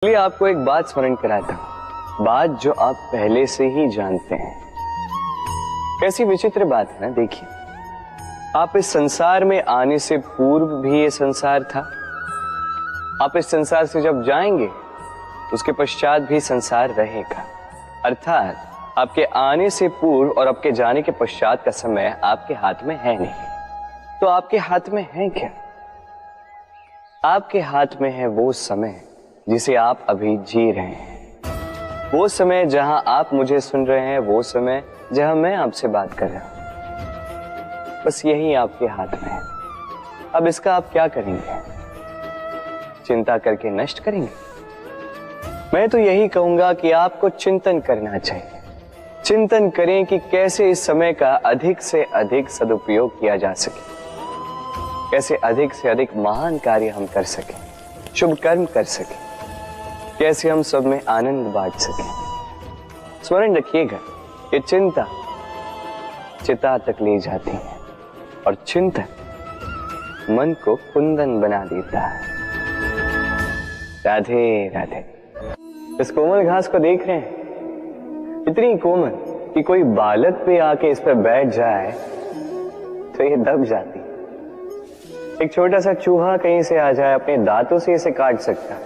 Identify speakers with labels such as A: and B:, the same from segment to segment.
A: चलिए आपको एक बात स्मरण कराता हूं, बात जो आप पहले से ही जानते हैं। कैसी विचित्र बात है ना। देखिए, आप इस संसार में आने से पूर्व भी ये संसार था, आप इस संसार से जब जाएंगे उसके पश्चात भी संसार रहेगा। अर्थात आपके आने से पूर्व और आपके जाने के पश्चात का समय आपके हाथ में है नहीं। तो आपके हाथ में है क्या? आपके हाथ में है वो समय जिसे आप अभी जी रहे हैं, वो समय जहां आप मुझे सुन रहे हैं, वो समय जहां मैं आपसे बात कर रहा हूं। बस यही आपके हाथ में है। अब इसका आप क्या करेंगे? चिंता करके नष्ट करेंगे? मैं तो यही कहूंगा कि आपको चिंतन करना चाहिए। चिंतन करें कि कैसे इस समय का अधिक से अधिक सदुपयोग किया जा सके, कैसे अधिक से अधिक महान कार्य हम कर सकें, शुभ कर्म कर सकें, कैसे हम सब में आनंद बांट सकें। स्मरण रखिएगा, ये चिंता चिता तक ले जाती है और चिंतन मन को कुंदन बना देता है। राधे राधे। इस कोमल घास को देख रहे हैं, इतनी कोमल कि कोई बालक भी आके इस पर बैठ जाए तो ये दब जाती। एक छोटा सा चूहा कहीं से आ जाए, अपने दांतों से इसे काट सकता है,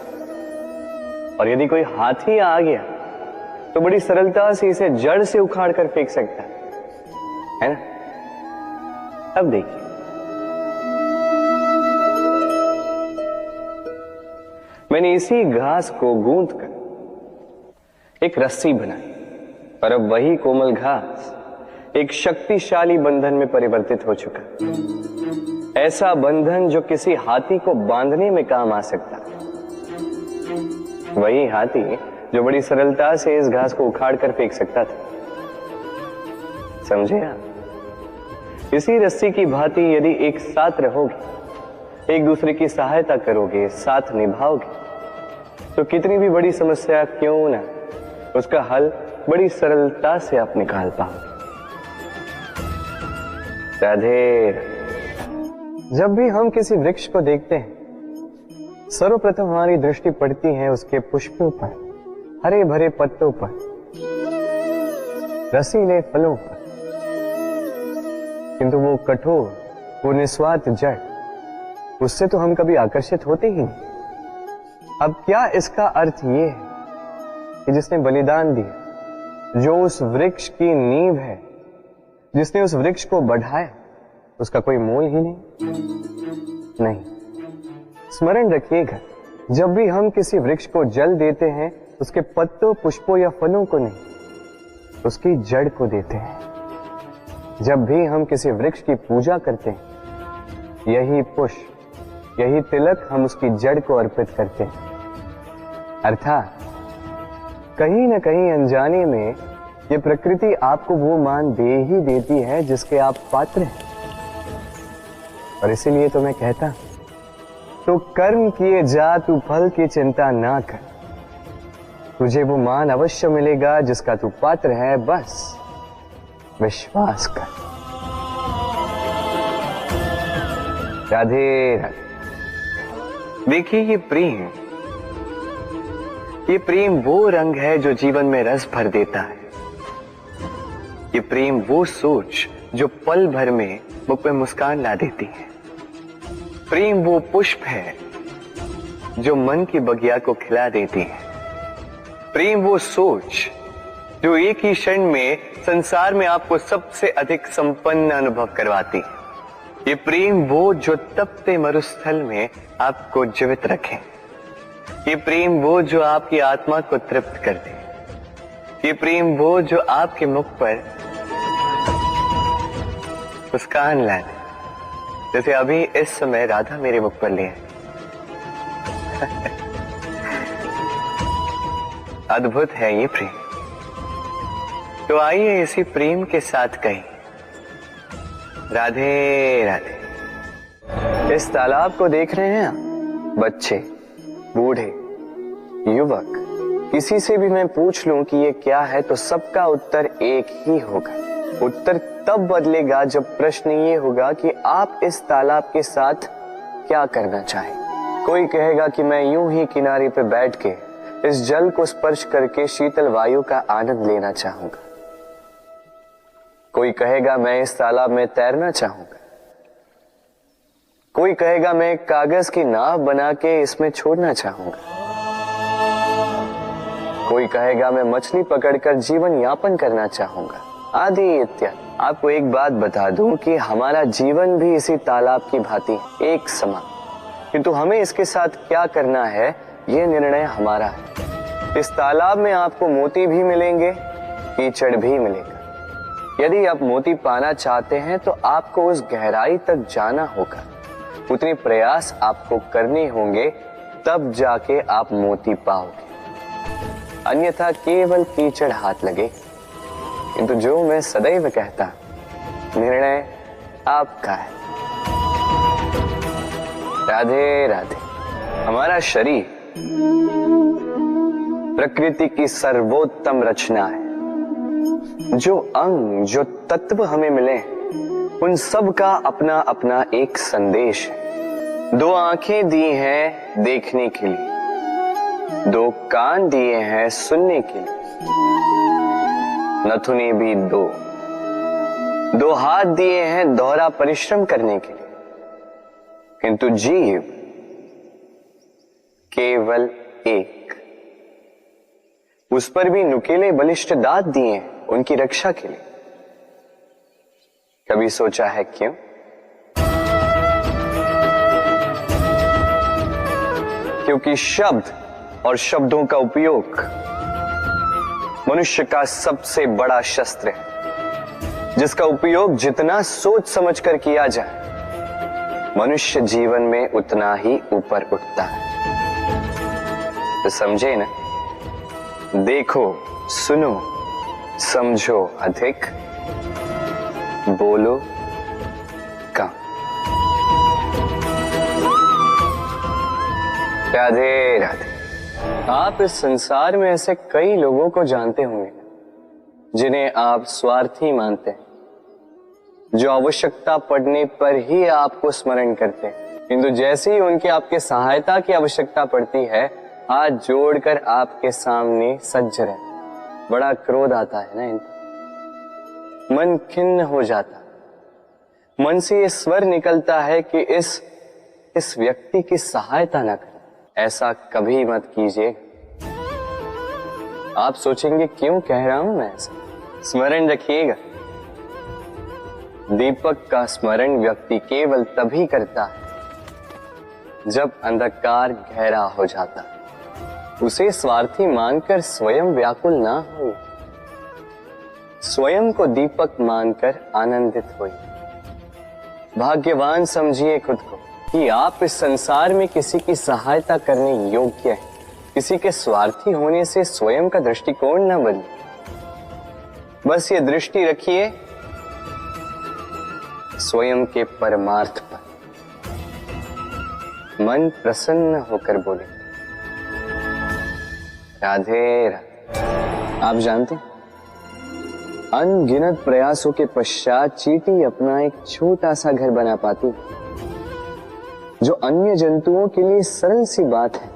A: और यदि कोई हाथी आ गया तो बड़ी सरलता से इसे जड़ से उखाड़ कर फेंक सकता है ना। अब देखिए, मैंने इसी घास को गूंथ कर एक रस्सी बनाई, और अब वही कोमल घास एक शक्तिशाली बंधन में परिवर्तित हो चुका। ऐसा बंधन जो किसी हाथी को बांधने में काम आ सकता है। वही हाथी जो बड़ी सरलता से इस घास को उखाड़ कर फेंक सकता था। समझे आप? इसी रस्सी की भांति यदि एक साथ रहोगे, एक दूसरे की सहायता करोगे, साथ निभाओगे, तो कितनी भी बड़ी समस्या क्यों ना, उसका हल बड़ी सरलता से आप निकाल पाओगे। राधे। जब भी हम किसी वृक्ष को देखते हैं, सर्वप्रथम हमारी दृष्टि पड़ती है उसके पुष्पों पर, हरे भरे पत्तों पर, रसीले फलों पर, किंतु वो कठोर, वो निस्वार्थ जड़, उससे तो हम कभी आकर्षित होते ही नहीं। अब क्या इसका अर्थ ये है कि जिसने बलिदान दिया, जो उस वृक्ष की नींव है, जिसने उस वृक्ष को बढ़ाया, उसका कोई मोल ही नहीं? स्मरण रखिएगा, जब भी हम किसी वृक्ष को जल देते हैं, उसके पत्तों, पुष्पों या फलों को नहीं, उसकी जड़ को देते हैं। जब भी हम किसी वृक्ष की पूजा करते हैं, यही पुष्प, यही तिलक हम उसकी जड़ को अर्पित करते हैं। अर्थात कहीं न कहीं अनजाने में ये प्रकृति आपको वो मान दे ही देती है जिसके आप पात्र हैं। और इसीलिए तो मैं कहता हूं, तो कर्म किए जा, तू फल की चिंता ना कर, तुझे वो मान अवश्य मिलेगा जिसका तू पात्र है, बस विश्वास कर। राधे राधे। देखिए, ये प्रेम वो रंग है जो जीवन में रस भर देता है। ये प्रेम वो सोच जो पल भर में मुख पे मुस्कान ला देती है। प्रेम वो पुष्प है जो मन की बगिया को खिला देती है। प्रेम वो सोच जो एक ही क्षण में संसार में आपको सबसे अधिक संपन्न अनुभव करवाती है। ये प्रेम वो जो तपते मरुस्थल में आपको जीवित रखे। ये प्रेम वो जो आपकी आत्मा को तृप्त कर दे। ये प्रेम वो जो आपके मुख पर मुस्कान ला दे, जैसे अभी इस समय राधा मेरे मुख पर ले। अद्भुत है ये प्रेम। तो आइए इसी प्रेम के साथ कहें, राधे राधे। इस तालाब को देख रहे हैं आप? बच्चे, बूढ़े, युवक, किसी से भी मैं पूछ लूं कि ये क्या है, तो सबका उत्तर एक ही होगा। उत्तर तब बदलेगा जब प्रश्न ये होगा कि आप इस तालाब के साथ क्या करना चाहें। कोई कहेगा कि मैं यूं ही किनारे पे बैठ के इस जल को स्पर्श करके शीतल वायु का आनंद लेना चाहूंगा। कोई कहेगा मैं इस तालाब में तैरना चाहूंगा, कोई कहेगा मैं एक कागज की नाव बना के इसमें छोड़ना चाहूंगा, कोई कहेगा मैं मछली पकड़कर जीवन यापन करना चाहूंगा, आदि इत्यादि। आपको एक बात बता दूं कि हमारा जीवन भी इसी तालाब की भांति एक समान, किंतु हमें इसके साथ क्या करना है यह निर्णय हमारा है। इस तालाब में आपको मोती भी मिलेंगे, कीचड़ भी मिलेगा। यदि आप मोती पाना चाहते हैं तो आपको उस गहराई तक जाना होगा, उतने प्रयास आपको करने होंगे, तब जाके आप मोती पाओगे, अन्यथा केवल कीचड़ हाथ लगे। किंतु जो मैं सदैव कहता, निर्णय आपका है। राधे राधे। हमारा शरीर प्रकृति की सर्वोत्तम रचना है। जो अंग, जो तत्व हमें मिले, उन सब का अपना अपना एक संदेश है। 2 आंखें दी हैं देखने के लिए, 2 कान दिए हैं सुनने के लिए, नथुने भी 2 हाथ दिए हैं दोहरा परिश्रम करने के लिए, किंतु जीव केवल एक। उस पर भी नुकीले बलिष्ठ दांत दिए हैं उनकी रक्षा के लिए। कभी सोचा है क्यों? क्योंकि शब्द और शब्दों का उपयोग मनुष्य का सबसे बड़ा शस्त्र है, जिसका उपयोग जितना सोच समझकर किया जाए, मनुष्य जीवन में उतना ही ऊपर उठता है। तो समझे ना? देखो, सुनो, समझो अधिक, बोलो कम। राधे राधे। आप इस संसार में ऐसे कई लोगों को जानते होंगे जिन्हें आप स्वार्थी मानते हैं, जो आवश्यकता पड़ने पर ही आपको स्मरण करते हैं, किंतु जैसे ही उनकी आपके सहायता की आवश्यकता पड़ती है, हाथ जोड़कर आपके सामने सज्ज रहते। बड़ा क्रोध आता है ना इनको, मन खिन्न हो जाता, मन से ये स्वर निकलता है कि इस व्यक्ति की सहायता न करें। ऐसा कभी मत कीजिए। आप सोचेंगे क्यों कह रहा हूं मैं ऐसा? स्मरण रखिएगा, दीपक का स्मरण व्यक्ति केवल तभी करता है जब अंधकार गहरा हो जाता है। उसे स्वार्थी मानकर स्वयं व्याकुल ना हो, स्वयं को दीपक मानकर आनंदित होइए। भाग्यवान समझिए खुद को कि आप इस संसार में किसी की सहायता करने योग्य हैं। किसी के स्वार्थी होने से स्वयं का दृष्टिकोण न बदले। बस ये दृष्टि रखिए स्वयं के परमार्थ पर। मन प्रसन्न होकर बोले राधे राधे। आप जानते हैं, अनगिनत प्रयासों के पश्चात चींटी अपना एक छोटा सा घर बना पाती है, जो अन्य जंतुओं के लिए सरल सी बात है।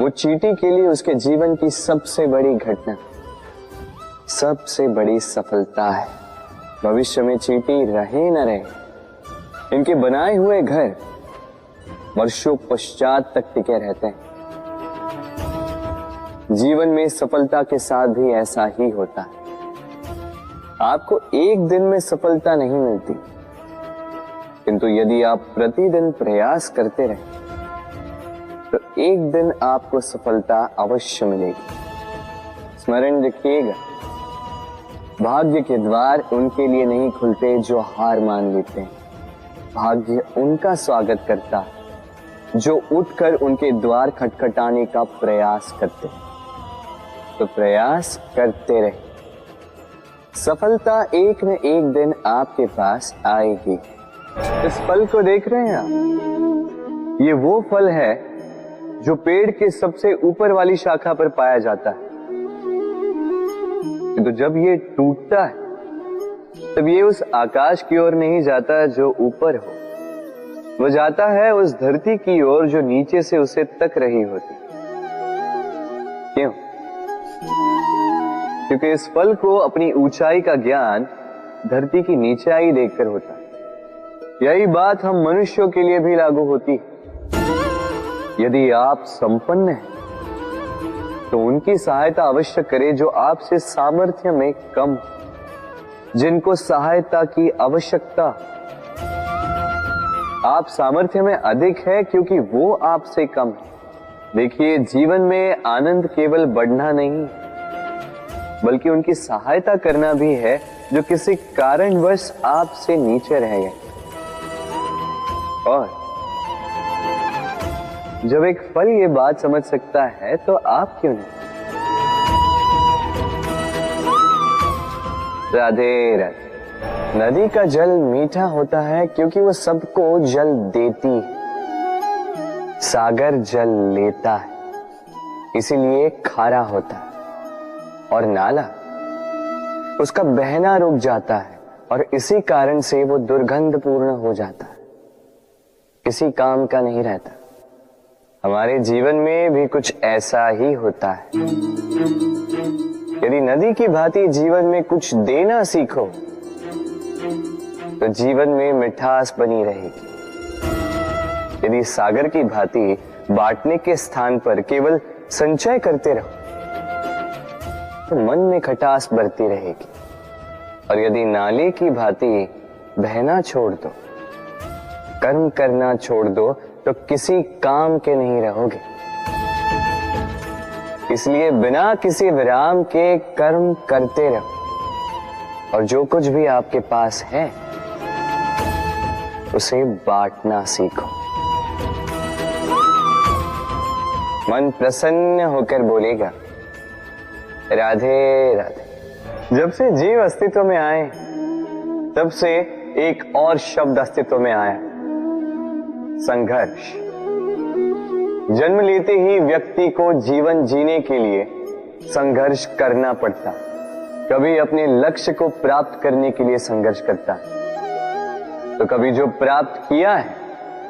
A: वो चींटी के लिए उसके जीवन की सबसे बड़ी घटना, सबसे बड़ी सफलता है। भविष्य में चींटी रहे न रहे, इनके बनाए हुए घर वर्षों पश्चात तक टिके रहते हैं। जीवन में सफलता के साथ भी ऐसा ही होता है। आपको एक दिन में सफलता नहीं मिलती, किंतु यदि आप प्रतिदिन प्रयास करते रहे तो एक दिन आपको सफलता अवश्य मिलेगी। स्मरण रखिएगा, भाग्य के द्वार उनके लिए नहीं खुलते जो हार मान लेते हैं। भाग्य उनका स्वागत करता है जो उठकर उनके द्वार खटखटाने का प्रयास करते हैं। तो प्रयास करते रहे, सफलता एक न एक दिन आपके पास आएगी। इस फल को देख रहे हैं आप? ये वो फल है जो पेड़ के सबसे ऊपर वाली शाखा पर पाया जाता है। तो जब ये टूटता है तब ये उस आकाश की ओर नहीं जाता जो ऊपर हो, वो जाता है उस धरती की ओर जो नीचे से उसे तक रही होती। क्यों? क्योंकि इस फल को अपनी ऊंचाई का ज्ञान धरती की नीचाई देखकर होता है। यही बात हम मनुष्यों के लिए भी लागू होती है। यदि आप संपन्न हैं तो उनकी सहायता अवश्य करें जो आपसे सामर्थ्य में कम, जिनको सहायता की आवश्यकता। आप सामर्थ्य में अधिक है क्योंकि वो आपसे कम है। देखिए, जीवन में आनंद केवल बढ़ना नहीं बल्कि उनकी सहायता करना भी है जो किसी कारणवश आपसे नीचे रह गए। और जब एक फल ये बात समझ सकता है तो आप क्यों नहीं? राधे राधे। नदी का जल मीठा होता है क्योंकि वो सबको जल देती है। सागर जल लेता है इसीलिए खारा होता है। और नाला उसका बहना रुक जाता है और इसी कारण से वो दुर्गंधपूर्ण हो जाता है, किसी काम का नहीं रहता। हमारे जीवन में भी कुछ ऐसा ही होता है। यदि नदी की भांति जीवन में कुछ देना सीखो तो जीवन में मिठास बनी रहेगी। यदि सागर की भांति बांटने के स्थान पर केवल संचय करते रहो तो मन में खटास बढ़ती रहेगी। और यदि नाले की भांति बहना छोड़ दो, कर्म करना छोड़ दो तो किसी काम के नहीं रहोगे। इसलिए बिना किसी विराम के कर्म करते रहो और जो कुछ भी आपके पास है उसे बांटना सीखो। मन प्रसन्न होकर बोलेगा राधे राधे। जब से जीव अस्तित्व में आए तब से एक और शब्द अस्तित्व में आया, संघर्ष। जन्म लेते ही व्यक्ति को जीवन जीने के लिए संघर्ष करना पड़ता। कभी अपने लक्ष्य को प्राप्त करने के लिए संघर्ष करता है तो कभी जो प्राप्त किया है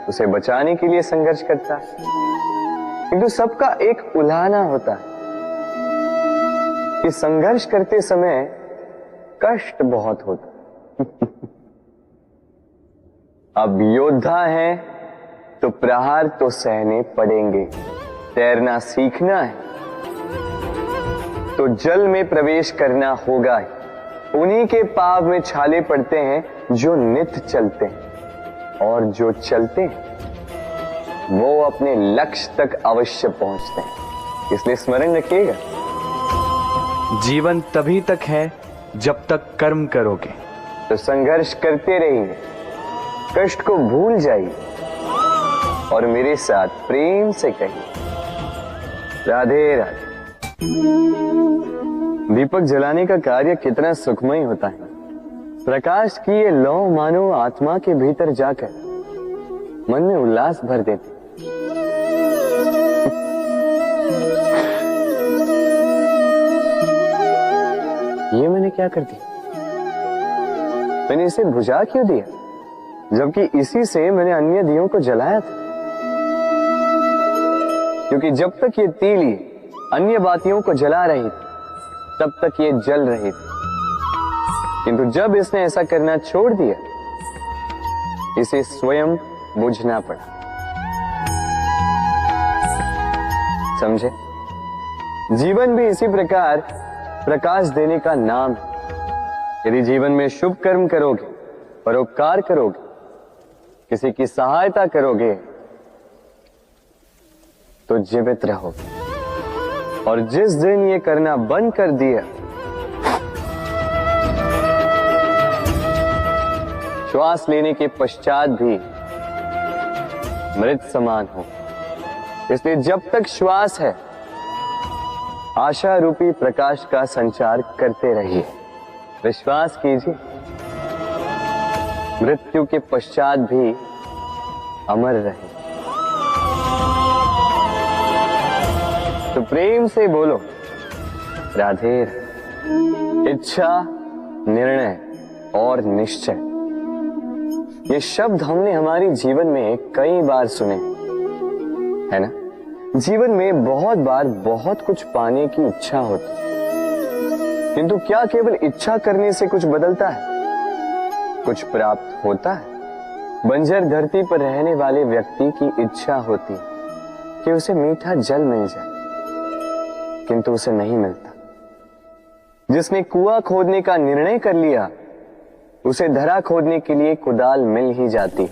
A: उसे बचाने के लिए संघर्ष करता है। किंतु सबका एक उलाहना होता है कि संघर्ष करते समय कष्ट बहुत होता। अब योद्धा है तो प्रहार तो सहने पड़ेंगे। तैरना सीखना है तो जल में प्रवेश करना होगा। उन्हीं के पाव में छाले पड़ते हैं जो नित्य चलते हैं, और जो चलते हैं वो अपने लक्ष्य तक अवश्य पहुंचते हैं। इसलिए स्मरण रखिएगा,
B: जीवन तभी तक है जब तक कर्म करोगे।
A: तो संघर्ष करते रहिए, कष्ट को भूल जाइए और मेरे साथ प्रेम से कहिए राधे राधे। दीपक जलाने का कार्य कितना सुखमय होता है। प्रकाश की ये लौ मानो आत्मा के भीतर जाकर मन में उल्लास भर देती। ये मैंने क्या कर दिया? मैंने इसे बुझा क्यों दिया, जबकि इसी से मैंने अन्य दियों को जलाया था। क्योंकि जब तक ये तीली अन्य बातियों को जला रही थी तब तक ये जल रही थी, किंतु जब इसने ऐसा करना छोड़ दिया इसे स्वयं बुझना पड़ा। समझे? जीवन भी इसी प्रकार प्रकाश देने का नाम है। यदि जीवन में शुभ कर्म करोगे, परोपकार करोगे, किसी की सहायता करोगे तो जीवित रहोगे। और जिस दिन ये करना बंद कर दिया, श्वास लेने के पश्चात भी मृत समान हो। इसलिए जब तक श्वास है आशा रूपी प्रकाश का संचार करते रहिए। विश्वास कीजिए, मृत्यु के पश्चात भी अमर रहे। तो प्रेम से बोलो राधे। इच्छा, निर्णय और निश्चय, ये शब्द हमने हमारी जीवन में कई बार सुने, है ना? जीवन में बहुत बार बहुत कुछ पाने की इच्छा होती, किंतु क्या केवल इच्छा करने से कुछ बदलता है? कुछ प्राप्त होता है? बंजर धरती पर रहने वाले व्यक्ति की इच्छा होती कि उसे मीठा जल मिल जाए, किंतु उसे नहीं मिलता। जिसने कुआं खोदने का निर्णय कर लिया, उसे धरा खोदने के लिए कुदाल मिल ही जाती,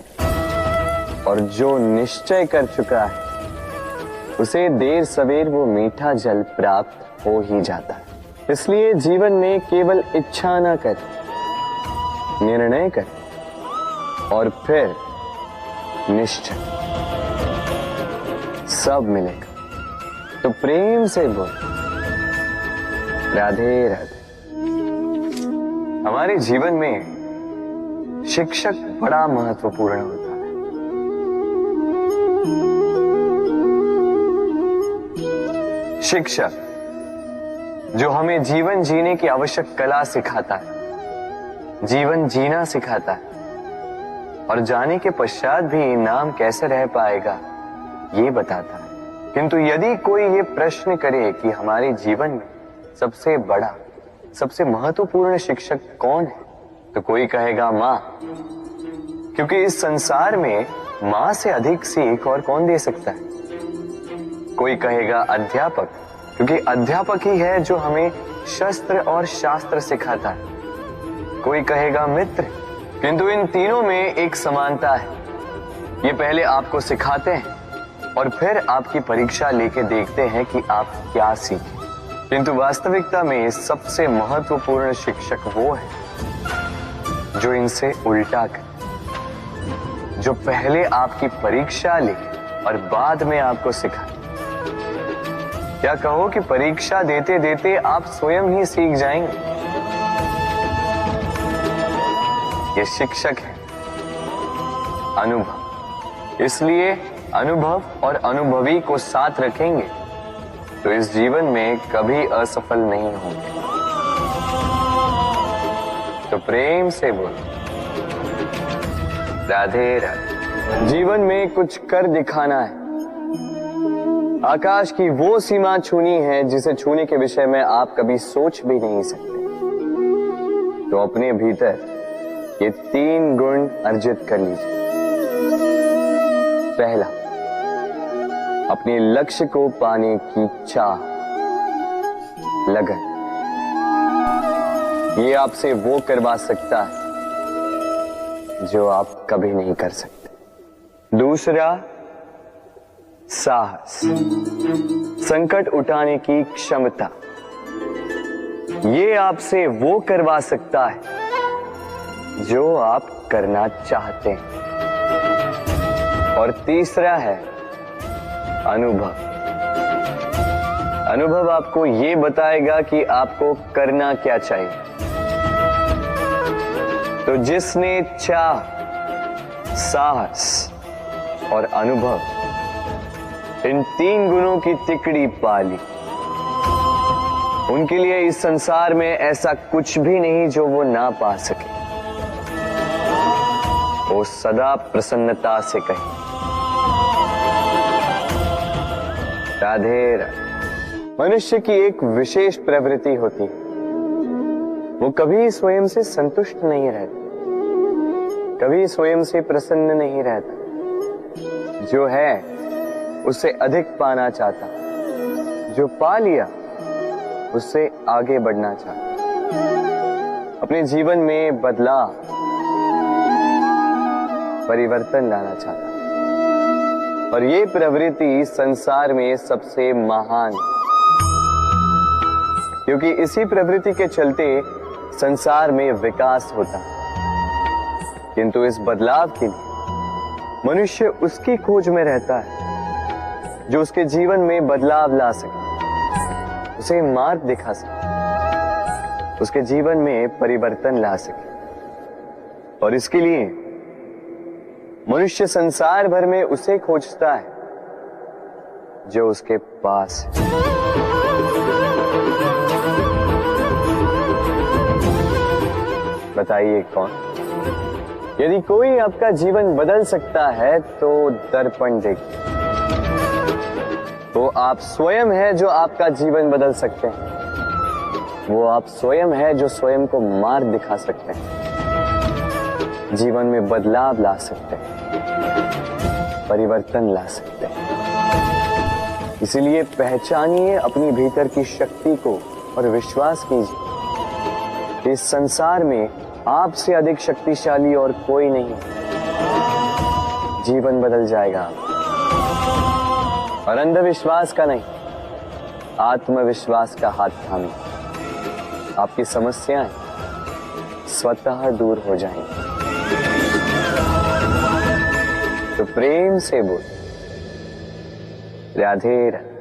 A: और जो निश्चय कर चुका है उसे देर सवेर वो मीठा जल प्राप्त हो ही जाता है। इसलिए जीवन में केवल इच्छा ना कर, निर्णय कर और फिर निश्चय, सब मिलेगा। तो प्रेम से बोल, राधे राधे। हमारे जीवन में शिक्षक बड़ा महत्वपूर्ण होता है। शिक्षक जो हमें जीवन जीने की आवश्यक कला सिखाता है, जीवन जीना सिखाता है, और जाने के पश्चात भी इनाम कैसे रह पाएगा ये बताता है। किंतु यदि कोई ये प्रश्न करे कि हमारे जीवन में सबसे बड़ा, सबसे महत्वपूर्ण शिक्षक कौन है, तो कोई कहेगा मां, क्योंकि इस संसार में मां से अधिक सीख और कौन दे सकता है। कोई कहेगा अध्यापक, क्योंकि अध्यापक ही है जो हमें शस्त्र और शास्त्र सिखाता है। कोई कहेगा मित्र, किंतु इन तीनों में एक समानता है, ये पहले आपको सिखाते हैं और फिर आपकी परीक्षा लेके देखते हैं कि आप क्या सीखे। किंतु वास्तविकता में सबसे महत्वपूर्ण शिक्षक वो है जो इनसे उल्टा करे, जो पहले आपकी परीक्षा ले और बाद में आपको सिखाए। क्या कहो कि परीक्षा देते देते आप स्वयं ही सीख जाएंगे। ये शिक्षक है अनुभव। इसलिए अनुभव और अनुभवी को साथ रखेंगे तो इस जीवन में कभी असफल नहीं होंगे। तो प्रेम से बोलो, राधे राधे। जीवन में कुछ कर दिखाना है। आकाश की वो सीमा छूनी है जिसे छूने के विषय में आप कभी सोच भी नहीं सकते। तो अपने भीतर ये 3 गुण अर्जित कर लीजिए। पहला, अपने लक्ष्य को पाने की चाह, लगन। ये आपसे वो करवा सकता है जो आप कभी नहीं कर सकते। दूसरा, साहस, संकट उठाने की क्षमता। ये आपसे वो करवा सकता है जो आप करना चाहते हैं। और तीसरा है अनुभव। अनुभव आपको ये बताएगा कि आपको करना क्या चाहिए। तो जिसने चाह, साहस और अनुभव, इन 3 गुणों की तिकड़ी पाली, उनके लिए इस संसार में ऐसा कुछ भी नहीं जो वो ना पा सके। वो सदा प्रसन्नता से कहे, राधे राधे। मनुष्य की एक विशेष प्रवृत्ति होती है, वो कभी स्वयं से संतुष्ट नहीं रहता, कभी स्वयं से प्रसन्न नहीं रहता। जो है उससे अधिक पाना चाहता, जो पा लिया उससे आगे बढ़ना चाहता, अपने जीवन में बदलाव, परिवर्तन लाना चाहता। और ये प्रवृत्ति संसार में सबसे महान, क्योंकि इसी प्रवृत्ति के चलते संसार में विकास होता है। किंतु इस बदलाव के लिए मनुष्य उसकी खोज में रहता है जो उसके जीवन में बदलाव ला सके, उसे मार्ग दिखा सके, उसके जीवन में परिवर्तन ला सके। और इसके लिए मनुष्य संसार भर में उसे खोजता है जो उसके पास है। बताइए कौन? यदि कोई आपका जीवन बदल सकता है तो दर्पण देखिए। वो आप स्वयं है जो आपका जीवन बदल सकते हैं। वो आप स्वयं है जो स्वयं को मार्ग दिखा सकते हैं, जीवन में बदलाव ला सकते हैं, परिवर्तन ला सकते हैं। इसलिए पहचानिए अपनी भीतर की शक्ति को और विश्वास कीजिए, इस संसार में आपसे अधिक शक्तिशाली और कोई नहीं। जीवन बदल जाएगा और अंधविश्वास का नहीं, आत्मविश्वास का हाथ थामे आपकी समस्याएं स्वतः दूर हो जाएंगी। तो प्रेम से बोल राधे राधे।